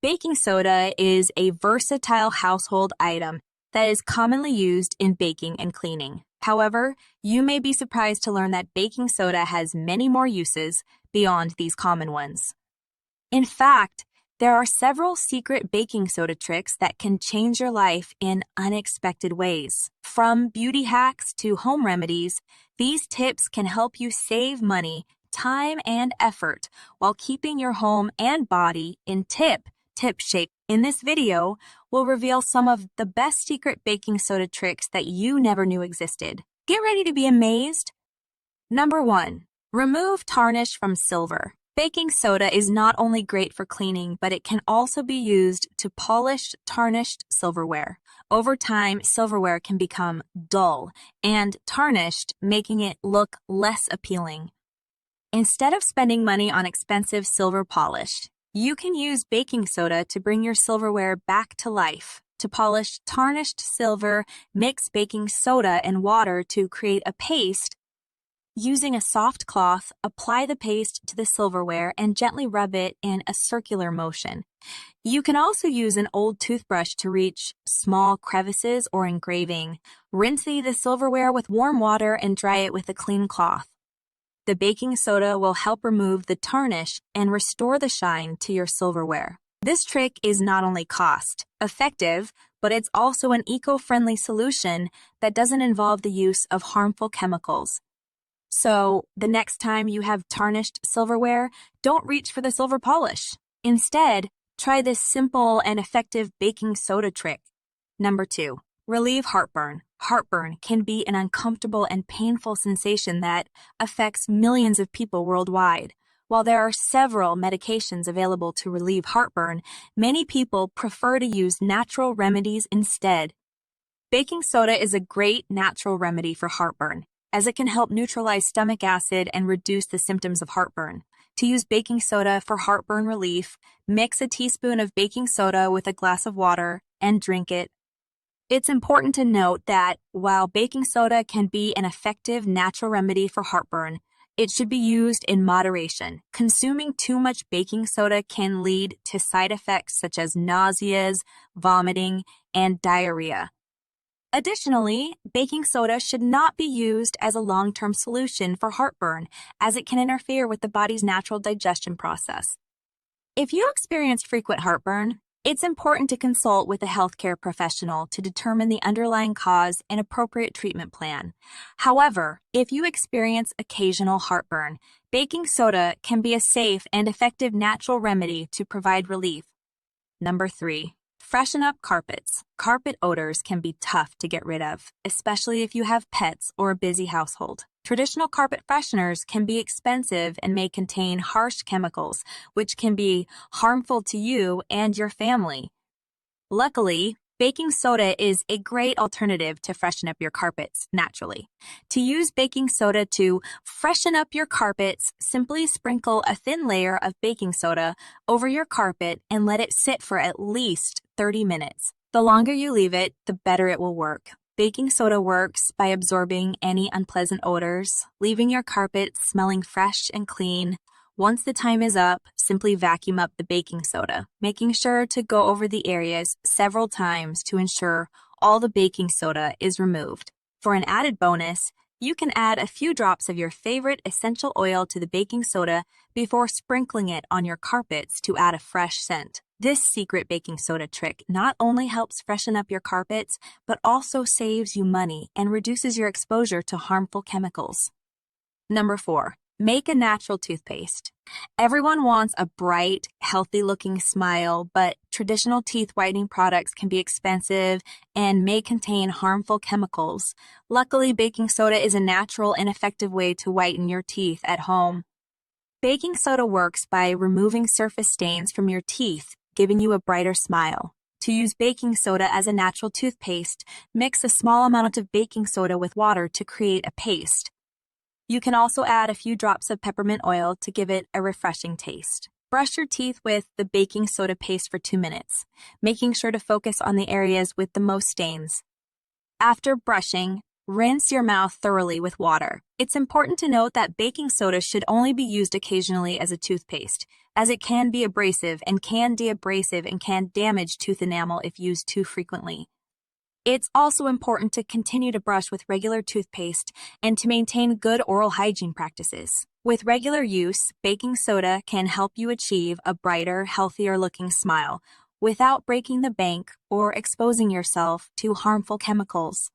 Baking soda is a versatile household item that is commonly used in baking and cleaning. However, you may be surprised to learn that baking soda has many more uses beyond these common ones. In fact, there are several secret baking soda tricks that can change your life in unexpected ways. From beauty hacks to home remedies, these tips can help you save money, time, and effort while keeping your home and body in tip shape. In this video, we'll reveal some of the best secret baking soda tricks that you never knew existed. Get ready to be amazed. Number 1. Remove tarnish from silver. Baking soda is not only great for cleaning, but it can also be used to polish tarnished silverware. Over time, silverware can become dull and tarnished, making it look less appealing. Instead of spending money on expensive silver polish, you can use baking soda to bring your silverware back to life. To polish tarnished silver, mix baking soda and water to create a paste. Using a soft cloth, apply the paste to the silverware and gently rub it in a circular motion. You can also use an old toothbrush to reach small crevices or engraving. Rinse the silverware with warm water and dry it with a clean cloth. The baking soda will help remove the tarnish and restore the shine to your silverware. This trick is not only cost-effective, but it's also an eco-friendly solution that doesn't involve the use of harmful chemicals. So, the next time you have tarnished silverware, don't reach for the silver polish. Instead, try this simple and effective baking soda trick. Number 2. Relieve heartburn. Heartburn can be an uncomfortable and painful sensation that affects millions of people worldwide. While there are several medications available to relieve heartburn, many people prefer to use natural remedies instead. Baking soda is a great natural remedy for heartburn, as it can help neutralize stomach acid and reduce the symptoms of heartburn. To use baking soda for heartburn relief, mix a teaspoon of baking soda with a glass of water and drink it. It's important to note that while baking soda can be an effective natural remedy for heartburn, it should be used in moderation. Consuming too much baking soda can lead to side effects such as nausea, vomiting, and diarrhea. Additionally, baking soda should not be used as a long-term solution for heartburn, as it can interfere with the body's natural digestion process. If you experience frequent heartburn, it's important to consult with a healthcare professional to determine the underlying cause and appropriate treatment plan. However, if you experience occasional heartburn, baking soda can be a safe and effective natural remedy to provide relief. Number 3. Freshen up carpets. Carpet odors can be tough to get rid of, especially if you have pets or a busy household. Traditional carpet fresheners can be expensive and may contain harsh chemicals, which can be harmful to you and your family. Luckily, baking soda is a great alternative to freshen up your carpets naturally. To use baking soda to freshen up your carpets, simply sprinkle a thin layer of baking soda over your carpet and let it sit for at least 30 minutes. The longer you leave it, the better it will work. Baking soda works by absorbing any unpleasant odors, leaving your carpet smelling fresh and clean. Once the time is up, simply vacuum up the baking soda, making sure to go over the areas several times to ensure all the baking soda is removed. For an added bonus, you can add a few drops of your favorite essential oil to the baking soda before sprinkling it on your carpets to add a fresh scent. This secret baking soda trick not only helps freshen up your carpets, but also saves you money and reduces your exposure to harmful chemicals. Number 4. Make a natural toothpaste. Everyone wants a bright, healthy-looking smile, but traditional teeth whitening products can be expensive and may contain harmful chemicals. Luckily, baking soda is a natural and effective way to whiten your teeth at home. Baking soda works by removing surface stains from your teeth, giving you a brighter smile. To use baking soda as a natural toothpaste, mix a small amount of baking soda with water to create a paste. You can also add a few drops of peppermint oil to give it a refreshing taste. Brush your teeth with the baking soda paste for 2 minutes, making sure to focus on the areas with the most stains. After brushing, rinse your mouth thoroughly with water. It's important to note that baking soda should only be used occasionally as a toothpaste, as it can be abrasive and can de-abrasive and can damage tooth enamel if used too frequently. It's also important to continue to brush with regular toothpaste and to maintain good oral hygiene practices. With regular use, baking soda can help you achieve a brighter, healthier-looking smile without breaking the bank or exposing yourself to harmful chemicals.